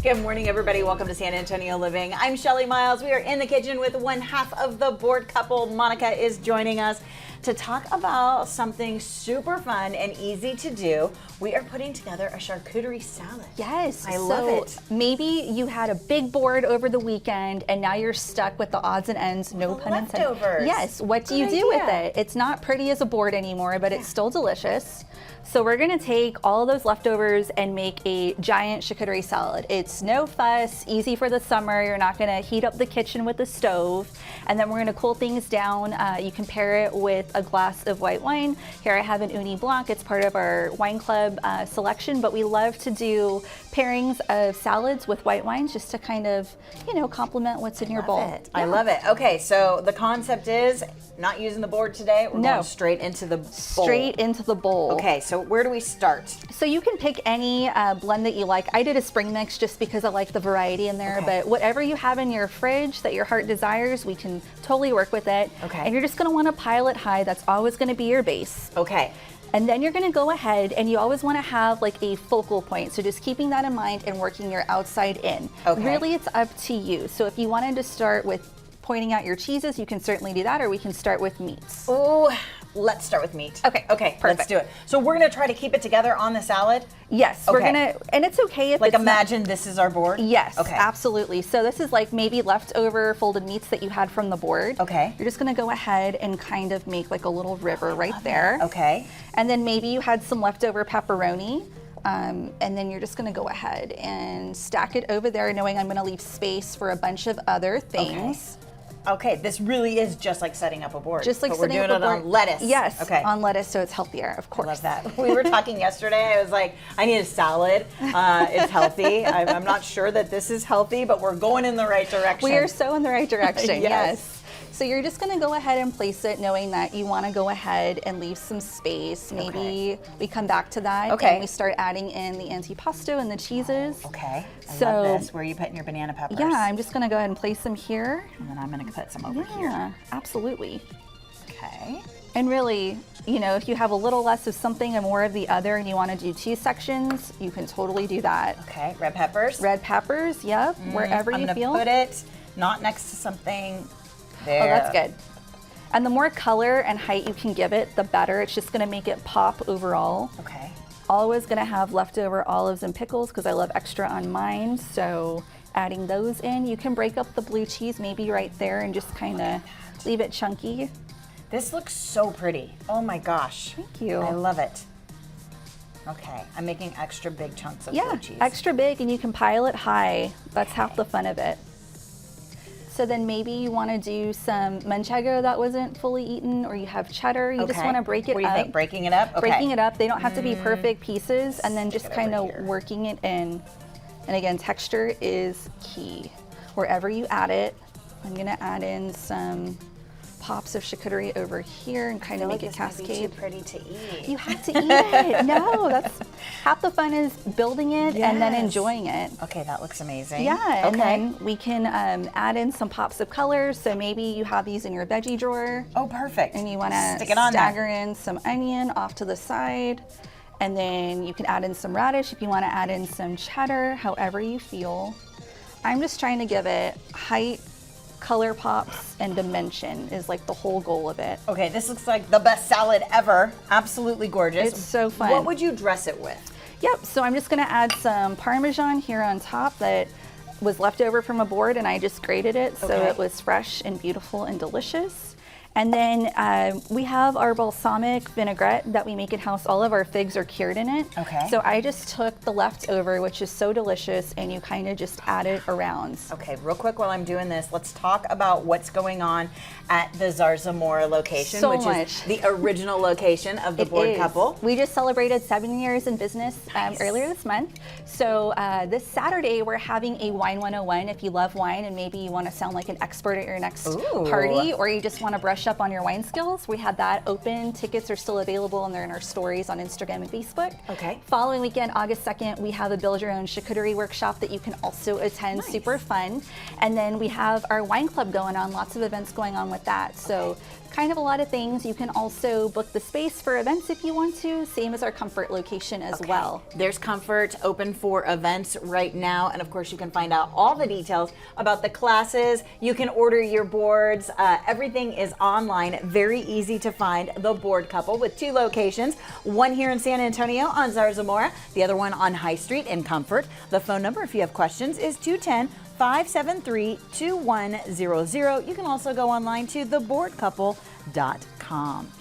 Good morning, everybody. Welcome to San Antonio Living. I'm Shelly Miles. We are in the kitchen with one half of the board couple. Monica is joining us to talk about something super fun and easy to do. We are putting together a charcuterie salad. Yes. I love it. Maybe you had a big board over the weekend and now you're stuck with the odds and ends, no pun intended. Leftovers. Yes. What do you do with it? It's not pretty as a board anymore, but it's still delicious. So we're gonna take all of those leftovers and make a giant charcuterie salad. It's no fuss, easy for the summer. You're not gonna heat up the kitchen with the stove. And then we're gonna cool things down. You can pair it with a glass of white wine. Here I have an Uni Blanc. It's part of our wine club selection, but we love to do pairings of salads with white wines just to kind of, complement what's in your bowl. I love it. Okay, so the concept is not using the board today. We're going straight into the bowl. Straight into the bowl. Okay, so where do we start? So you can pick any blend that you like. I did a spring mix just because I like the variety in there, but whatever you have in your fridge that your heart desires, we can totally work with it. Okay. And you're just gonna wanna pile it high. That's always gonna be your base. Okay. And then you're gonna go ahead and you always wanna have like a focal point. So just keeping that in mind and working your outside in. Okay. Really, it's up to you. So if you wanted to start with pointing out your cheeses, you can certainly do that, or we can start with meats. Ooh, let's start with meat. Okay, perfect. Let's do it. So we're gonna try to keep it together on the salad? We're gonna, and it's okay if like it's imagine this is our board? Yes, okay. Absolutely. So this is like maybe leftover folded meats that you had from the board. Okay. You're just gonna go ahead and kind of make like a little river right there. Okay. And then maybe you had some leftover pepperoni. And then you're just gonna go ahead and stack it over there, knowing I'm gonna leave space for a bunch of other things. Okay, this really is just like setting up a board. Just like but setting we're doing up a board. it on lettuce. Yes, okay. on lettuce, so it's healthier, of course. I love that. We were talking yesterday, I was like, I need a salad. It's healthy. I'm not sure that this is healthy, but we're going in the right direction. We are so in the right direction, Yes. So you're just gonna go ahead and place it knowing that you wanna go ahead and leave some space. Maybe we come back to that and we start adding in the antipasto and the cheeses. Okay, I love this. Where are you putting your banana peppers? Yeah, I'm just gonna go ahead and place them here. And then I'm gonna put some over here. Yeah, absolutely. Okay. And really, if you have a little less of something and more of the other and you wanna do 2 sections, you can totally do that. Okay, red peppers? Red peppers, yep, wherever you feel. I'm gonna put it not next to something. There. Oh, that's good. And the more color and height you can give it, the better. It's just gonna make it pop overall. Okay. Always gonna have leftover olives and pickles because I love extra on mine. So adding those in, you can break up the blue cheese maybe right there and just kind of leave it chunky. This looks so pretty. Oh my gosh. Thank you. I love it. Okay, I'm making extra big chunks of blue cheese. Extra big, and you can pile it high. That's half the fun of it. So then maybe you want to do some manchego that wasn't fully eaten, or you have cheddar. You just want to break it up. What do you think? Breaking it up? Okay. Breaking it up. They don't have to be perfect pieces, and then just kind of working it in. And again, texture is key. Wherever you add it, I'm going to add in some pops of charcuterie over here and kind of make it cascade. Might be too pretty to eat. You have to eat it. No, that's half the fun is building it and then enjoying it. Okay, that looks amazing. Yeah, and then we can add in some pops of colors. So maybe you have these in your veggie drawer. Oh, perfect. And you want to stagger in some onion off to the side. And then you can add in some radish if you want to add in some cheddar, however you feel. I'm just trying to give it height, color pops, and dimension is like the whole goal of it. Okay, this looks like the best salad ever. Absolutely gorgeous. It's so fun. What would you dress it with? Yep, so I'm just gonna add some Parmesan here on top that was left over from a board and I just grated it so it was fresh and beautiful and delicious. And then we have our balsamic vinaigrette that we make in-house. All of our figs are cured in it. Okay. So I just took the leftover, which is so delicious, and you kind of just add it around. Okay, real quick while I'm doing this, let's talk about what's going on at the Zarzamora location, which is the original location of the board couple. We just celebrated 7 years in business earlier this month. So this Saturday, we're having a Wine 101 if you love wine and maybe you want to sound like an expert at your next party, or you just want to brush brush up on your wine skills. We had that open. Tickets are still available and they're in our stories on Instagram and Facebook. Okay. Following weekend, August 2nd, we have a build your own charcuterie workshop that you can also attend. Nice. Super fun. And then we have our wine club going on, lots of events going on with that. So kind of a lot of things. You can also book the space for events if you want to, same as our Comfort location as well. There's Comfort open for events right now, and of course you can find out all the details about the classes. You can order your boards. Everything is online, very easy to find. The Board Couple with 2 locations, one here in San Antonio on Zarzamora, the other one on High Street in Comfort. The phone number, if you have questions, is 210-573-2100. You can also go online to theboardcouple.com.